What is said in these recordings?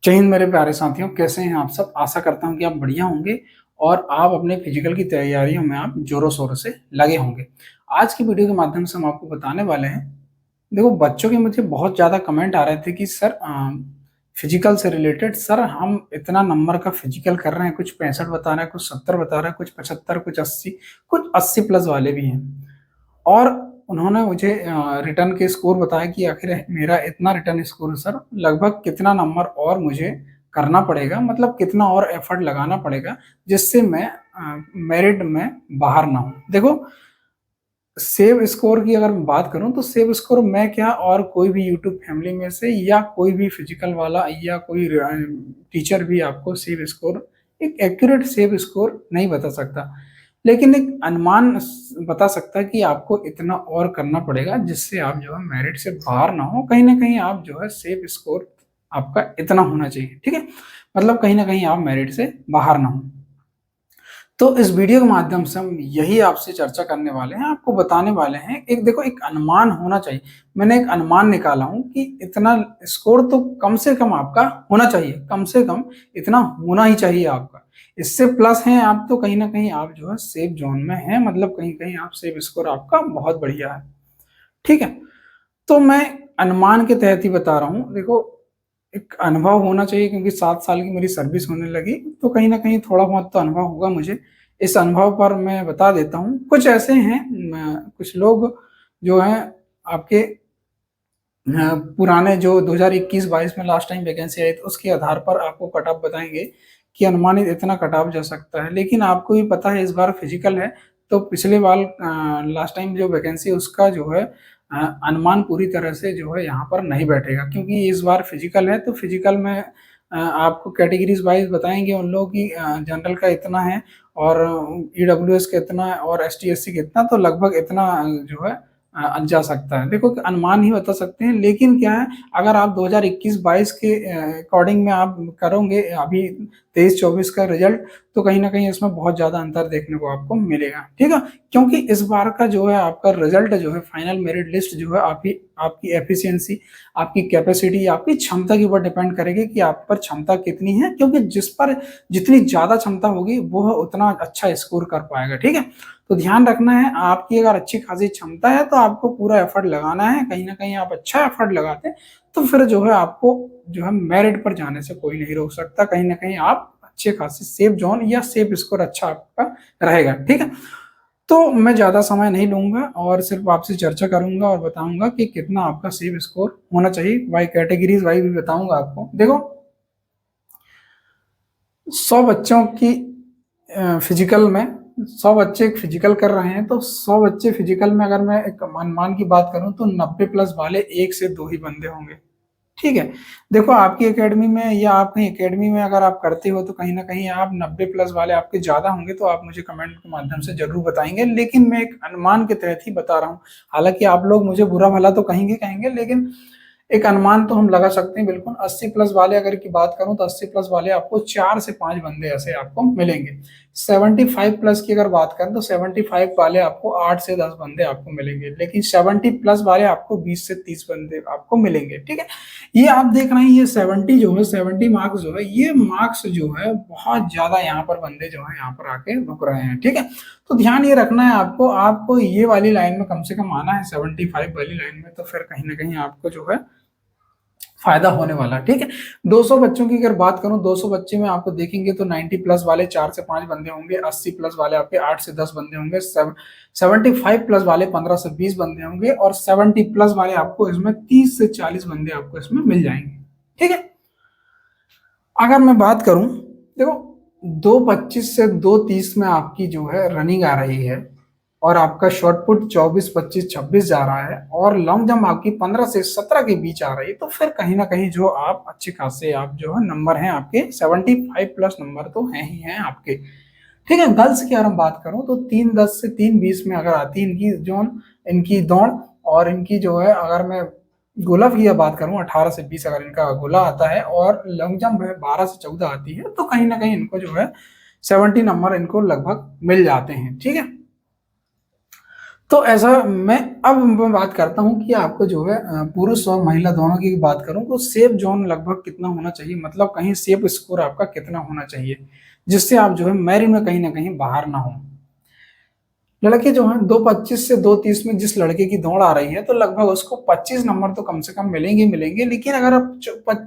जय हिंद मेरे प्यारे साथियों, कैसे हैं आप सब। आशा करता हूं कि आप बढ़िया होंगे और आप अपने फिजिकल की तैयारियों में आप जोरों शोरों से लगे होंगे। आज की वीडियो के माध्यम से हम आपको बताने वाले हैं। देखो, बच्चों के मुझे बहुत ज़्यादा कमेंट आ रहे थे कि सर फिजिकल से रिलेटेड, सर हम इतना नंबर का फिजिकल कर रहे हैं, कुछ 65 बता रहे हैं, कुछ 70 बता रहे हैं, कुछ 75, कुछ 80, कुछ 80 प्लस वाले भी हैं। और उन्होंने मुझे रिटर्न के स्कोर बताया कि आखिर मेरा इतना रिटर्न स्कोर सर, लगभग कितना नंबर और मुझे करना पड़ेगा, मतलब कितना और एफर्ट लगाना पड़ेगा जिससे मैं मेरिट में बाहर ना हूँ। देखो, सेव स्कोर की अगर मैं बात करूं तो सेव स्कोर मैं क्या, और कोई भी यूट्यूब फैमिली में से या कोई भी फिजिकल वाला या कोई टीचर भी आपको सेव स्कोर, एक एक्यूरेट सेव स्कोर नहीं बता सकता, लेकिन एक अनुमान बता सकता है कि आपको इतना और करना पड़ेगा जिससे आप जो है मेरिट से बाहर ना हो। कहीं ना कहीं आप जो है सेव स्कोर आपका इतना होना चाहिए, ठीक है, मतलब कहीं ना कहीं आप मेरिट से बाहर ना हो। तो इस वीडियो के माध्यम से हम यही आपसे चर्चा करने वाले हैं, आपको बताने वाले हैं। एक देखो, एक अनुमान होना चाहिए। मैंने एक अनुमान निकाला हूं कि इतना स्कोर तो कम से कम आपका होना चाहिए, कम से कम इतना होना ही चाहिए आपका। इससे प्लस हैं आप तो कहीं ना कहीं आप जो है सेफ जोन में हैं, मतलब कहीं कहीं आप सेफ स्कोर आपका बहुत बढ़िया है, ठीक है। तो मैं अनुमान के तहत ही बता रहा हूँ। देखो, एक अनुभव होना चाहिए क्योंकि 7 साल की मेरी सर्विस होने लगी, तो कहीं ना कहीं थोड़ा बहुत तो अनुभव होगा मुझे। इस अनुभव पर मैं बता देता हूँ। कुछ ऐसे हैं, कुछ लोग जो हैं आपके पुराने जो 2021-22 में लास्ट टाइम वैकेंसी आई थी उसके आधार पर आपको कट ऑफ बताएंगे कि अनुमानित इतना कट ऑफ जा सकता है। लेकिन आपको भी पता है इस बार फिजिकल है, तो पिछले बार लास्ट टाइम जो वैकेंसी उसका जो है अनुमान पूरी तरह से जो है यहाँ पर नहीं बैठेगा, क्योंकि इस बार फिजिकल है। तो फिजिकल में आपको कैटेगरीज वाइज बताएंगे उन लोगों की, जनरल का इतना है और ईडब्ल्यूएस का इतना है और एसटी एससी का इतना, तो लगभग इतना जो है जा सकता है। देखो, अनुमान ही बता सकते हैं, लेकिन क्या है, अगर आप 2021-22 के अकॉर्डिंग में आप करोगे अभी 23-24 का रिजल्ट, तो कहीं ना कहीं इसमें बहुत ज्यादा अंतर देखने को आपको मिलेगा, ठीक है। क्योंकि इस बार का जो है आपका रिजल्ट जो है, फाइनल मेरिट लिस्ट जो है आपकी एफिशिएंसी, आपकी कैपेसिटी, आपकी क्षमता के ऊपर डिपेंड करेगी कि आप पर क्षमता कितनी है, क्योंकि जिस पर जितनी ज्यादा क्षमता होगी वो उतना अच्छा स्कोर कर पाएगा, ठीक है। तो ध्यान रखना है, आपकी अगर अच्छी खासी क्षमता है तो आपको पूरा एफर्ट लगाना है। कहीं ना कहीं आप अच्छा एफर्ट लगाते हैं तो फिर जो है आपको जो है मेरिट पर जाने से कोई नहीं रोक सकता। कहीं ना कहीं आप अच्छे खासे सेफ जोन या सेफ स्कोर अच्छा आपका रहेगा, ठीक है। तो मैं ज्यादा समय नहीं लूंगा और सिर्फ आपसे चर्चा करूंगा और बताऊंगा कि कितना आपका सेफ स्कोर होना चाहिए। वाई कैटेगरीज वाई भी बताऊंगा आपको। देखो, 100 बच्चों की फिजिकल में, 100 बच्चे फिजिकल कर रहे हैं, तो 100 बच्चे फिजिकल में अगर मैं एक अनुमान की बात करूं तो 90 प्लस वाले एक से दो ही बंदे होंगे, ठीक है। देखो, आपकी एकेडमी में या आप कहीं एकेडमी में अगर आप करते हो तो कहीं ना कहीं आप 90 प्लस वाले आपके ज्यादा होंगे, तो आप मुझे कमेंट के माध्यम से जरूर बताएंगे, लेकिन मैं एक अनुमान के तहत ही बता रहा हूँ। हालांकि आप लोग मुझे बुरा भला तो कहेंगे कहेंगे, लेकिन एक अनुमान तो हम लगा सकते हैं बिल्कुल। 80 प्लस वाले अगर की बात करूं तो 80 प्लस वाले आपको 4 से 5 बंदे ऐसे आपको मिलेंगे। 75 प्लस की अगर बात करें तो 75 वाले आपको 8 से 10 बंदे आपको मिलेंगे, लेकिन 70 प्लस वाले आपको 20 से 30 बंदे आपको मिलेंगे, ठीक है। ये आप देख रहे हैं, ये 70 जो है, 70 मार्क्स जो है, ये मार्क्स जो है बहुत ज्यादा यहाँ पर बंदे जो है यहाँ पर आके रुक रहे हैं, ठीक है। तो ध्यान ये रखना है आपको, आपको ये वाली लाइन में कम से कम आना है, 75 वाली लाइन में, तो फिर कहीं ना कहीं आपको जो है फायदा होने वाला है, ठीक है। 200 बच्चों की अगर बात करूं, 200 बच्चे में आपको देखेंगे तो 90 प्लस वाले 4 से 5 बंदे होंगे, 80 प्लस वाले आपके 8 से 10 बंदे होंगे, 75 प्लस वाले 15 से 20 बंदे होंगे, और 70 प्लस वाले आपको इसमें 30 से 40 बंदे आपको इसमें मिल जाएंगे, ठीक है। अगर मैं बात करूं, देखो, 2:25 से 2:30 में आपकी जो है रनिंग आ रही है, और आपका शॉर्ट पुट 24, 25, 26 जा रहा है, और लॉन्ग जंप आपकी 15 से 17 के बीच आ रही है, तो फिर कहीं ना कहीं जो आप अच्छे खासे आप जो है नंबर हैं आपके 75 प्लस नंबर तो हैं ही हैं आपके, ठीक है। गर्ल्स की अगर हम बात करूं तो 3:10 से 3:20 में अगर आती है इनकी जोन, इनकी दौड़, और इनकी जो है अगर मैं गोला की बात करूं 18 से 20 अगर इनका गोला आता है, और लॉन्ग जंप है 12 से 14 आती है, तो कहीं ना कहीं इनको जो है 70 नंबर इनको लगभग मिल जाते हैं, ठीक है। तो ऐसा मैं बात करता हूँ कि आपको जो है पुरुष और महिला दोनों की बात करूँ तो सेफ जोन लगभग कितना होना चाहिए, मतलब कहीं सेफ स्कोर आपका कितना होना चाहिए जिससे आप जो है मैरिड में कहीं ना कहीं बाहर ना हो। लड़के जो हैं 2.25 से 2.30 में जिस लड़के की दौड़ आ रही है तो लगभग उसको 25 नंबर तो कम से कम मिलेंगे मिलेंगे, लेकिन अगर आप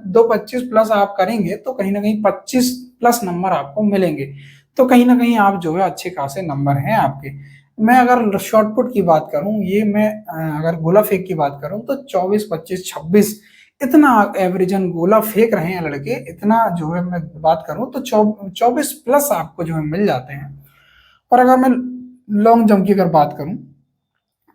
2.25 प्लस आप करेंगे तो कहीं ना कहीं 25 प्लस नंबर आपको मिलेंगे। तो कहीं ना कहीं आप जो है अच्छे खासे नंबर हैं आपके। मैं अगर शॉर्ट पुट की बात करूं, ये मैं अगर गोला फेंक की बात करूं तो 24 25 26 इतना एवरेजन गोला फेंक रहे हैं लड़के, इतना जो है मैं बात करूं तो 24 प्लस आपको जो है मिल जाते हैं। और अगर मैं लॉन्ग जंप की अगर बात करूं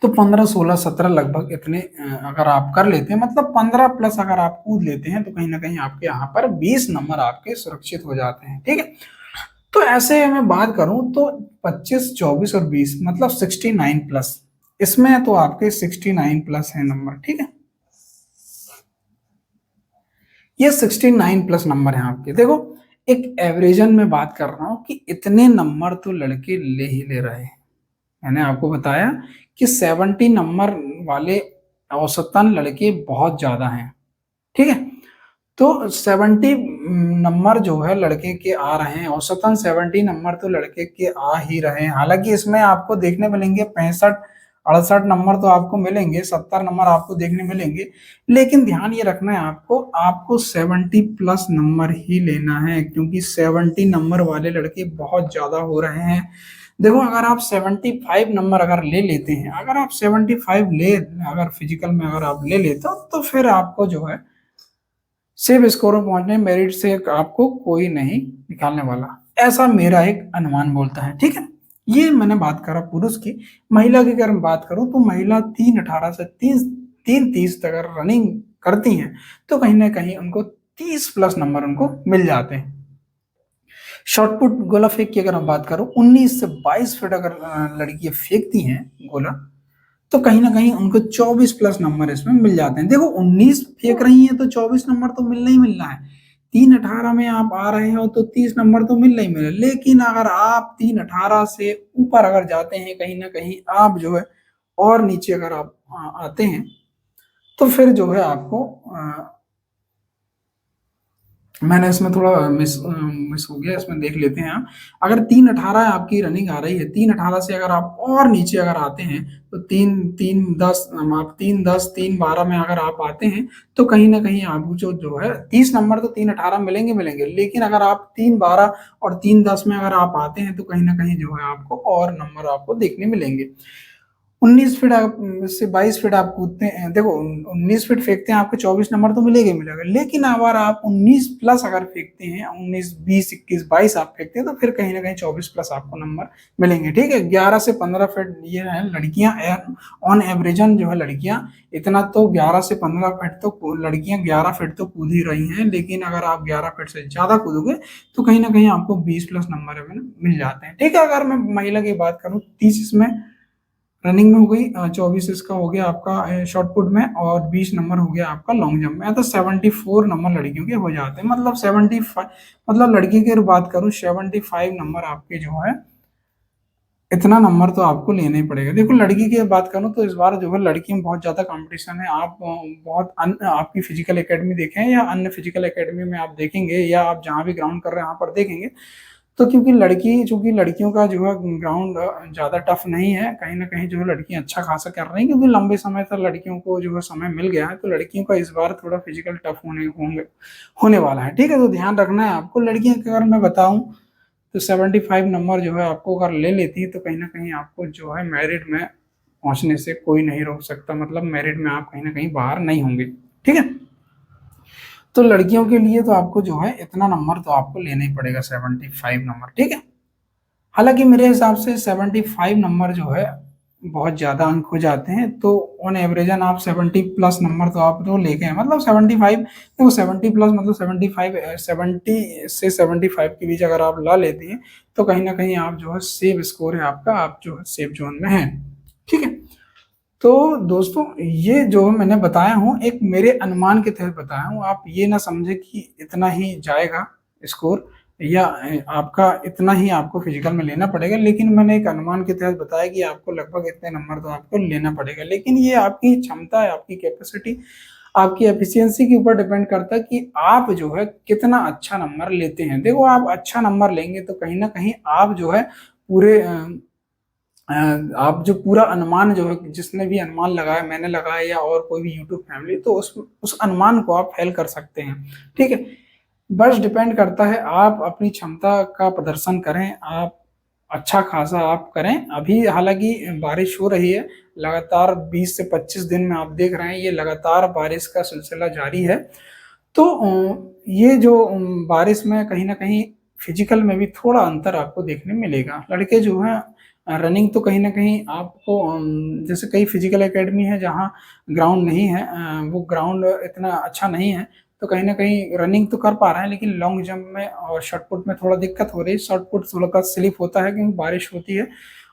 तो 15 16 17 लगभग इतने अगर आप कर लेते हैं, मतलब 15 प्लस अगर आप कूद लेते हैं तो कहीं ना कहीं आपके यहाँ पर 20 नंबर आपके सुरक्षित हो जाते हैं। ठीक है, तो ऐसे मैं बात करूं तो 25 24 और 20 मतलब 69 प्लस, इसमें तो आपके 69 प्लस है नंबर। ठीक है, ये 69 प्लस नंबर है आपके। देखो एक एवरेजन में बात कर रहा हूँ कि इतने नंबर तो लड़के ले ही ले रहे हैं। मैंने आपको बताया कि 70 नंबर वाले औसतन लड़के बहुत ज्यादा हैं। ठीक है, तो 70 नंबर जो है लड़के के आ रहे हैं, औसतन 70 नंबर तो लड़के के आ ही रहे हैं। हालांकि इसमें आपको देखने मिलेंगे 65 68 नंबर तो आपको मिलेंगे, 70 नंबर आपको देखने मिलेंगे, लेकिन ध्यान ये रखना है आपको आपको 70 प्लस नंबर ही लेना है, क्योंकि 70 नंबर वाले लड़के बहुत ज्यादा हो रहे हैं। देखो अगर आप 75 नंबर अगर ले लेते हैं, अगर आप 75 ले अगर फिजिकल में अगर आप ले लेते हो तो फिर आपको जो है सेफ स्कोर में पहुंचने मेरिट से आपको कोई नहीं निकालने वाला, ऐसा मेरा एक अनुमान बोलता है। ठीक है, ये मैंने बात करा पुरुष की। महिला की अगर मैं बात करूं तो महिला 3.18 से 3.30 तक अगर रनिंग करती हैं तो कहीं ना कहीं उनको 30 प्लस नंबर उनको मिल जाते हैं। शॉटपुट गोला फेंक की अगर हम बात करूं 19 से 22 फीट अगर लड़कियां फेंकती हैं गोला तो कहीं ना कहीं उनको 24 प्लस नंबर इसमें मिल जाते हैं। देखो 19 फेंक रही हैं तो 24 नंबर तो मिलना ही मिलना है। 3.18 में आप आ रहे हो तो 30 नंबर तो मिलना ही मिलना है। लेकिन अगर आप 3.18 से ऊपर अगर जाते हैं, कहीं ना कहीं आप जो है और नीचे अगर आप आते हैं तो फिर जो है आपको मैंने इसमें थोड़ा मिस हो गया, इसमें देख लेते हैं आप। अगर 3.18 आपकी रनिंग आ रही है, 3.18 से अगर आप और नीचे अगर आते हैं तो 3 3 10 आप 3 10 3 12 में अगर आप आते हैं तो कहीं ना कहीं आपको जो है 30 नंबर तो 3.18 मिलेंगे मिलेंगे, लेकिन अगर आप 3 12 और 3 10 में अगर आप आते हैं तो कहीं ना कहीं जो है आपको और नंबर आपको देखने मिलेंगे। 19 फीट आप से 22 फीट आप कूदते हैं, देखो 19 फीट फेंकते हैं आपको 24 नंबर तो मिलेगा ही मिलेगा, लेकिन अगर आप 19 प्लस अगर फेंकते हैं, 19 20 21 22 आप फेंकते हैं तो फिर कहीं ना कहीं 24 प्लस आपको नंबर मिलेंगे। ठीक है, 11 से 15 फीट ये है लड़कियां ऑन एवरेजन जो है लड़कियां इतना तो 11 से 15 फीट तो लड़कियां 11 फीट तो कूद ही रही हैं, लेकिन अगर आप 11 फीट से ज्यादा कूदोगे तो कहीं ना कहीं आपको 20 प्लस नंबर मिल जाते हैं। ठीक है, अगर मैं महिला की बात करूँ 30 इसमें रनिंग में हो गई, 24 इसका हो गया आपका शॉर्ट पुट में, और 20 नंबर हो गया आपका लॉन्ग जंप में। तो 74 नंबर लड़कियों के हो जाते हैं, मतलब 75, मतलब लड़की की बात करूं 75 नंबर आपके जो है इतना नंबर तो आपको लेना ही पड़ेगा। देखो लड़की की बात करूं तो इस बार जो है लड़की में बहुत ज्यादा कंपटीशन है। आप बहुत अन्य आपकी फिजिकल एकेडमी देखें या अन्य फिजिकल एकेडमी में आप देखेंगे या आप जहां भी ग्राउंड कर रहे हैं वहां पर देखेंगे तो क्योंकि चूंकि लड़कियों का जो है ग्राउंड ज्यादा टफ नहीं है, कहीं ना कहीं जो है लड़कियां अच्छा खासा कर रही हैं, क्योंकि लंबे समय तक लड़कियों को जो है समय मिल गया है, तो लड़कियों का इस बार थोड़ा फिजिकल टफ होने वाला है। ठीक है, तो ध्यान रखना है आपको। लड़कियों के अगर मैं बताऊं तो 75 नंबर जो है आपको अगर ले लेती है तो कहीं ना कहीं आपको जो है मेरिट में पहुंचने से कोई नहीं रोक सकता, मतलब मेरिट में आप कहीं ना कहीं बाहर नहीं होंगे। ठीक है, तो लड़कियों के लिए तो आपको जो है इतना नंबर तो आपको लेना ही पड़ेगा, 75 नंबर। ठीक है, हालांकि मेरे हिसाब से 75 नंबर जो है बहुत ज्यादा अंक हो जाते हैं, तो ऑन एवरेजन आप 70 प्लस नंबर तो आप तो लेके हैं, मतलब 75, देखो 70 प्लस मतलब 75, 70 से 75 के बीच अगर आप ला लेती हैं तो कहीं ना कहीं आप जो है सेफ स्कोर है आपका, आप जो है सेफ जोन में हैं। ठीक है, तो दोस्तों ये जो मैंने बताया हूँ एक मेरे अनुमान के तहत बताया हूँ, आप ये ना समझे कि इतना ही जाएगा स्कोर। या आपका इतना ही आपको फिजिकल में लेना पड़ेगा, लेकिन मैंने एक अनुमान के तहत बताया कि आपको लगभग इतने नंबर तो आपको लेना पड़ेगा। लेकिन ये आपकी क्षमता है, आपकी कैपेसिटी, आपकी एफिशिएंसी के ऊपर डिपेंड करता है कि आप जो है कितना अच्छा नंबर लेते हैं। देखो, आप अच्छा नंबर लेंगे तो कहीं न कहीं आप जो है पूरे अ, आप जो पूरा अनुमान जो है, जिसने भी अनुमान लगाया, मैंने लगाया या और कोई भी यूट्यूब फैमिली, तो उस अनुमान को आप फेल कर सकते हैं। ठीक है? बस डिपेंड करता है, आप अपनी क्षमता का प्रदर्शन करें, आप अच्छा खासा आप करें। अभी हालाँकि बारिश हो रही है, लगातार 20 से 25 दिन में आप देख रहे हैं, ये लगातार बारिश का सिलसिला जारी है। तो ये जो बारिश में कहीं न कहीं फिज़िकल में भी थोड़ा अंतर आपको देखने मिलेगा। लड़के जो हैं रनिंग तो कहीं न कहीं आपको जैसे कई फिज़िकल अकेडमी है जहाँ ग्राउंड नहीं है, वो ग्राउंड इतना अच्छा नहीं है, तो कहीं न कहीं रनिंग तो कर पा रहे हैं, लेकिन लॉन्ग जंप में और शॉट पुट में थोड़ा दिक्कत हो रही है। शॉट पुट थोड़ा स्लिप होता है क्योंकि बारिश होती है,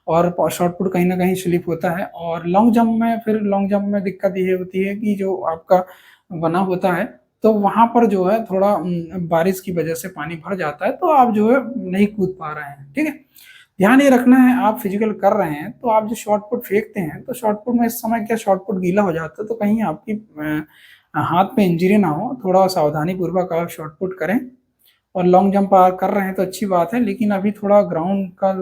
और शॉट पुट कहीं न कहीं स्लिप होता है, और लॉन्ग जंप में दिक्कत ये होती है कि जो आपका बना होता है, तो वहाँ पर जो है थोड़ा बारिश की वजह से पानी भर जाता है, तो आप जो है नहीं कूद पा रहे हैं, ठीक है? ध्यान ये रखना है, आप फिजिकल कर रहे हैं, तो आप जो शॉट पुट फेंकते हैं, तो शॉट पुट में इस समय क्या शॉट पुट गीला हो जाता है, तो कहीं आपकी हाथ पे इंजरी ना हो, थोड़ा सावधानी पूर्वक आप शॉट पुट करें। और लॉन्ग जंप आप कर रहे हैं तो अच्छी बात है, लेकिन अभी थोड़ा ग्राउंड का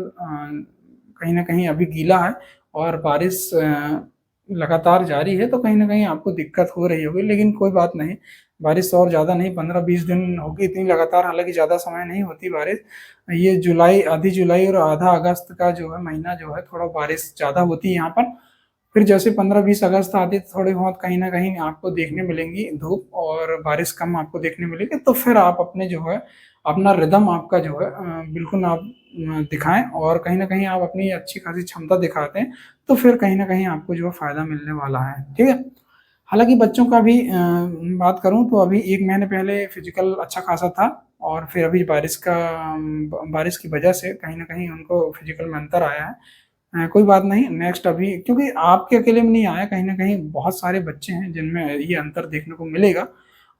कहीं न कहीं अभी गीला है और बारिश लगातार जारी है, तो कहीं न कहीं आपको दिक्कत हो रही होगी, लेकिन कोई बात नहीं। बारिश और ज़्यादा नहीं, 15-20 दिन होगी इतनी लगातार, हालाँकि ज़्यादा समय नहीं होती बारिश। ये जुलाई, आधी जुलाई और आधा अगस्त का जो है महीना जो है, थोड़ा बारिश ज़्यादा होती है यहाँ पर। फिर जैसे 15-20 अगस्त आती है, तो थोड़ी बहुत कहीं न कहीं आपको देखने मिलेंगी धूप और बारिश कम आपको देखने मिलेगी, तो फिर आप अपने जो है, अपना रिदम आपका जो है बिल्कुल आप दिखाएँ, और कहीं न कहीं आप अपनी अच्छी खासी क्षमता दिखाते हैं, तो फिर कहीं न कहीं आपको जो है फ़ायदा मिलने वाला है, ठीक है? हालाँकि बच्चों का भी बात करूँ तो अभी 1 महीने पहले फिज़िकल अच्छा खासा था, और फिर अभी बारिश की वजह से कहीं न कहीं उनको फिज़िकल में अंतर आया है। कोई बात नहीं, नेक्स्ट अभी क्योंकि आपके अकेले में नहीं आया, कहीं न कहीं बहुत सारे बच्चे हैं जिनमें ये अंतर देखने को मिलेगा।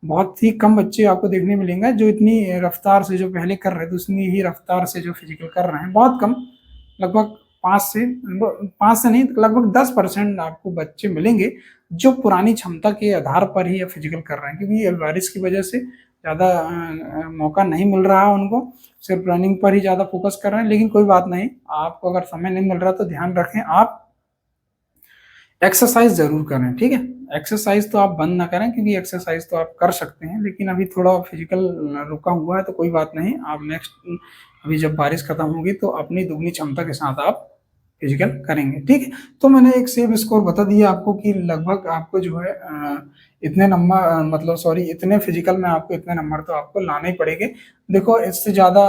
बहुत ही कम बच्चे आपको देखने मिलेंगे जो इतनी रफ़्तार से जो पहले कर रहे थे, उतनी ही रफ़्तार से जो फिज़िकल कर रहे हैं, बहुत कम। लगभग 5 से नहीं, लगभग 10% आपको बच्चे मिलेंगे, जो पुरानी क्षमता के आधार पर ही अब फिज़िकल कर रहे हैं, क्योंकि ये बारिश की वजह से ज़्यादा मौका नहीं मिल रहा है उनको, सिर्फ़ रनिंग पर ही ज़्यादा फ़ोकस कर रहे हैं। लेकिन कोई बात नहीं, आपको अगर समय नहीं मिल रहा तो ध्यान रखें, आप एक्सरसाइज़ ज़रूर करें, ठीक है? एक्सरसाइज़ तो आप बंद ना करें, क्योंकि एक्सरसाइज़ तो आप कर सकते हैं, लेकिन अभी थोड़ा फिज़िकल रुका हुआ है, तो कोई बात नहीं, आप नेक्स्ट अभी जब बारिश खत्म होगी तो अपनी दुगनी क्षमता के साथ आप फिज़िकल करेंगे, ठीक है? तो मैंने एक सेव स्कोर बता दिया आपको कि लगभग आपको जो है इतने नंबर मतलब सॉरी, इतने फिज़िकल में आपको इतने नंबर तो आपको लाने ही पड़ेंगे। देखो, इससे ज़्यादा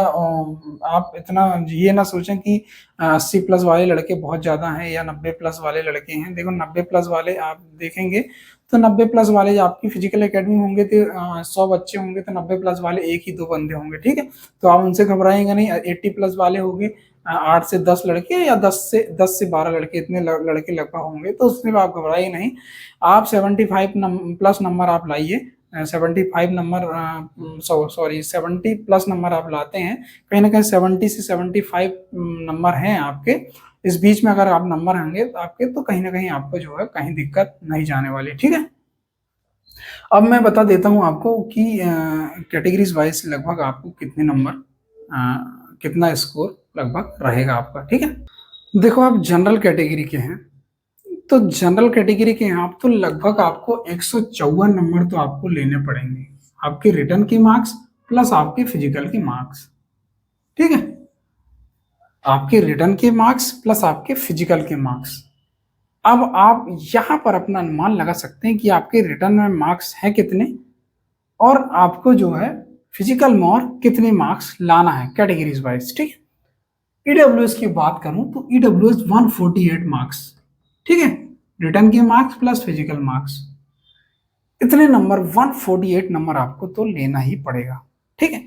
आप इतना ये ना सोचें कि 80 प्लस वाले लड़के बहुत ज़्यादा हैं या 90 प्लस वाले लड़के हैं। देखो, 90 प्लस वाले आप देखेंगे, तो 90 प्लस वाले आपकी फिजिकल एकेडमी होंगे तो 100 बच्चे होंगे तो 90 प्लस वाले 1 ही 2 बंदे होंगे, ठीक है? तो आप उनसे घबराएँगे नहीं। 80 प्लस वाले होंगे 8 से 10 लड़के या 10 से 12 लड़के, इतने लड़के लगभग होंगे, तो उसमें आप घबराइए नहीं। आप 75 प्लस नंबर आप लाइए। 75 नंबर सॉरी 70 प्लस नंबर आप लाते हैं, कहीं न कहीं 70 से 75 नंबर हैं आपके। इस बीच में अगर आप नंबर होंगे तो आपके, तो कहीं न कहीं आपको जो है कहीं दिक्कत नहीं जाने वाली, ठीक है? अब मैं बता देता हूँ आपको कि कैटेगरीज़ वाइज़ लगभग आपको कितने नंबर कितना स्कोर लगभग रहेगा आपका, ठीक है? देखो, आप जनरल कैटेगरी के हैं, तो जनरल कैटेगरी के हैं आप, तो लगभग आपको 154 नंबर तो आपको लेने पड़ेंगे। आपके रिटन के मार्क्स प्लस आपके फिजिकल के मार्क्स, ठीक है? आपके रिटन के मार्क्स प्लस आपके फिजिकल के मार्क्स। अब आप यहाँ पर अपना अनुमान लगा सकते हैं कि आपके रिटन में मार्क्स हैं कितने, और आपको जो है फिजिकल में और कितने मार्क्स लाना है कैटेगरीज़ वाइज़, ठीक है? ईडब्ल्यूएस की बात करूँ तो ईडब्ल्यूएस 148 मार्क्स, ठीक है? रिटन के मार्क्स प्लस फिजिकल मार्क्स। इतने नंबर 148 नंबर आपको तो लेना ही पड़ेगा, ठीक है?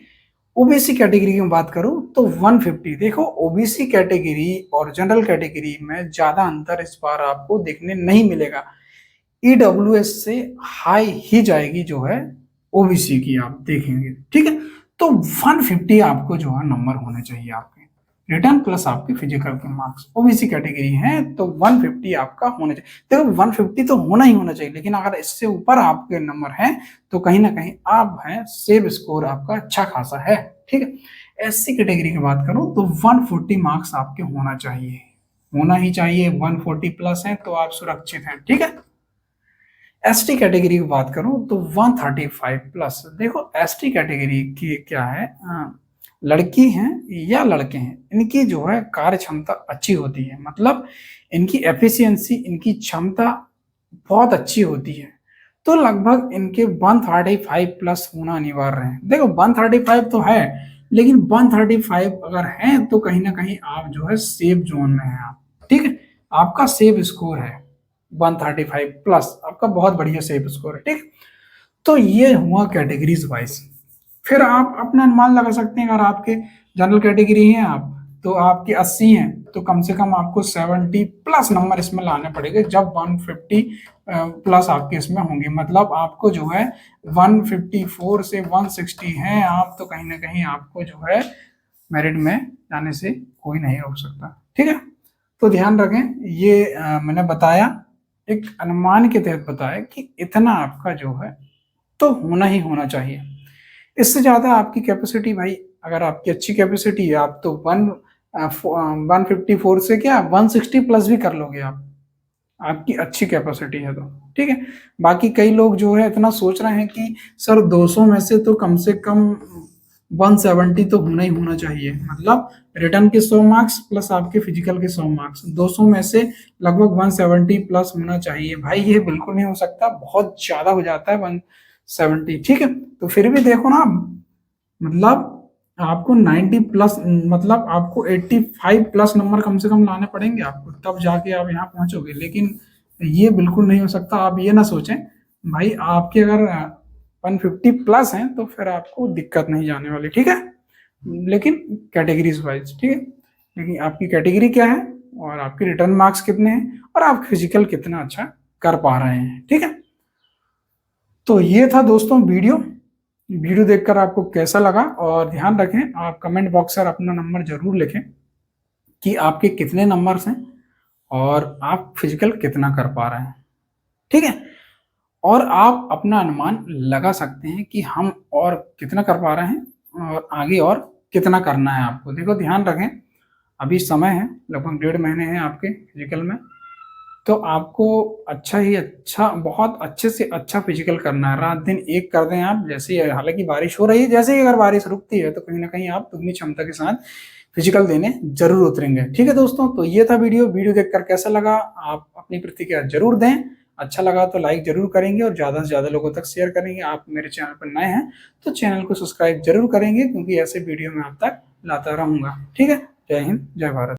ओबीसी कैटेगरी की मैं बात करूँ तो 150। देखो, ओबीसी कैटेगरी और जनरल कैटेगरी में ज़्यादा अंतर इस बार आपको देखने नहीं मिलेगा। ईडब्ल्यूएस से हाई ही जाएगी जो है ओबीसी की, आप देखेंगे, ठीक है? तो 150 आपको जो है नंबर होने चाहिए आपके रिटर्न प्लस आपके फिजिकल के मार्क्स। ओबीसी कैटेगरी है तो 150 आपका होना चाहिए। देखो 150 तो होना ही होना चाहिए, लेकिन अगर इससे ऊपर आपके नंबर हैं तो कहीं ना कहीं आप हैं सेव स्कोर आपका अच्छा खासा है। ठीक है। एससी कैटेगरी की बात करूं तो 140 मार्क्स आपके होना चाहिए, होना ही चाहिए। 140 प्लस है तो आप सुरक्षित हैं। ठीक है। एसटी कैटेगरी की बात करूं तो 135 प्लस। देखो एसटी कैटेगरी की क्या है, लड़की हैं या लड़के हैं, इनकी जो है कार्य क्षमता अच्छी होती है, मतलब इनकी एफिशिएंसी, इनकी क्षमता बहुत अच्छी होती है। तो लगभग इनके 135 प्लस होना अनिवार्य है। देखो 135 तो है, लेकिन 135 अगर है तो कहीं ना कहीं आप जो है सेफ जोन में है आप। ठीक है। आपका सेफ स्कोर है 135 प्लस, आपका बहुत बढ़िया सेफ स्कोर है। ठीक। तो ये हुआ कैटेगरीज वाइज। फिर आप अपना अनुमान लगा सकते हैं, अगर आपके जनरल कैटेगरी हैं आप तो आपके 80 हैं तो कम से कम आपको 70 प्लस नंबर इसमें लाने पड़ेंगे, जब 150 प्लस आपके इसमें होंगे। मतलब आपको जो है 154 से 160 हैं आप, तो कहीं ना कहीं आपको जो है मेरिट में जाने से कोई नहीं रोक सकता। ठीक है। तो ध्यान रखें, ये मैंने बताया एक अनुमान के तहत बताया कि इतना आपका जो है तो होना ही होना चाहिए। इससे ज्यादा आपकी कैपेसिटी भाई, अगर आपकी अच्छी कैपेसिटी है आप तो 154 से क्या 160 प्लस भी कर लोगे आप, आपकी अच्छी कैपेसिटी है तो। ठीक है। बाकी कई लोग जो है इतना सोच रहे हैं कि सर 200 में से तो कम से कम 170 तो होना ही होना चाहिए, मतलब रिटर्न के 100 मार्क्स प्लस आपके फिजिकल के 100 मार्क्स, 200 में से लगभग 170 प्लस होना चाहिए। भाई ये बिल्कुल नहीं हो सकता, बहुत ज्यादा हो जाता है 170। ठीक है। तो फिर भी देखो ना, मतलब आपको 90 प्लस, मतलब आपको 85 प्लस नंबर कम से कम लाने पड़ेंगे आपको, तब जाके आप यहाँ पहुंचोगे। लेकिन ये बिल्कुल नहीं हो सकता। आप ये ना सोचें भाई, आपके अगर 150 प्लस हैं तो फिर आपको दिक्कत नहीं जाने वाली। ठीक है। लेकिन कैटेगरीज वाइज। ठीक है। लेकिन आपकी कैटेगरी क्या है और आपके रिटर्न मार्क्स कितने हैं और आप फिजिकल कितना अच्छा कर पा रहे हैं। ठीक है। तो ये था दोस्तों वीडियो देखकर आपको कैसा लगा, और ध्यान रखें आप कमेंट बॉक्स पर अपना नंबर जरूर लिखें कि आपके कितने नंबर्स हैं और आप फिजिकल कितना कर पा रहे हैं। ठीक है। और आप अपना अनुमान लगा सकते हैं कि हम और कितना कर पा रहे हैं और आगे और कितना करना है आपको। देखो ध्यान रखें, अभी समय है, लगभग 1.5 महीने हैं आपके फिजिकल में, तो आपको अच्छा ही अच्छा, बहुत अच्छे से अच्छा फिजिकल करना है। रात दिन एक कर दें आप, जैसे ही हालांकि बारिश हो रही है, जैसे ही अगर बारिश रुकती है तो कहीं ना कहीं आप दुगनी क्षमता के साथ फिजिकल देने जरूर उतरेंगे। ठीक है दोस्तों, तो ये था वीडियो देखकर कैसा लगा आप अपनी प्रतिक्रिया जरूर दें। अच्छा लगा तो लाइक जरूर करेंगे और ज़्यादा से ज़्यादा लोगों तक शेयर करेंगे। आप मेरे चैनल पर नए हैं तो चैनल को सब्सक्राइब जरूर करेंगे, क्योंकि ऐसे वीडियो मैं आप तक लाता रहूँगा। ठीक है। जय हिंद, जय भारत।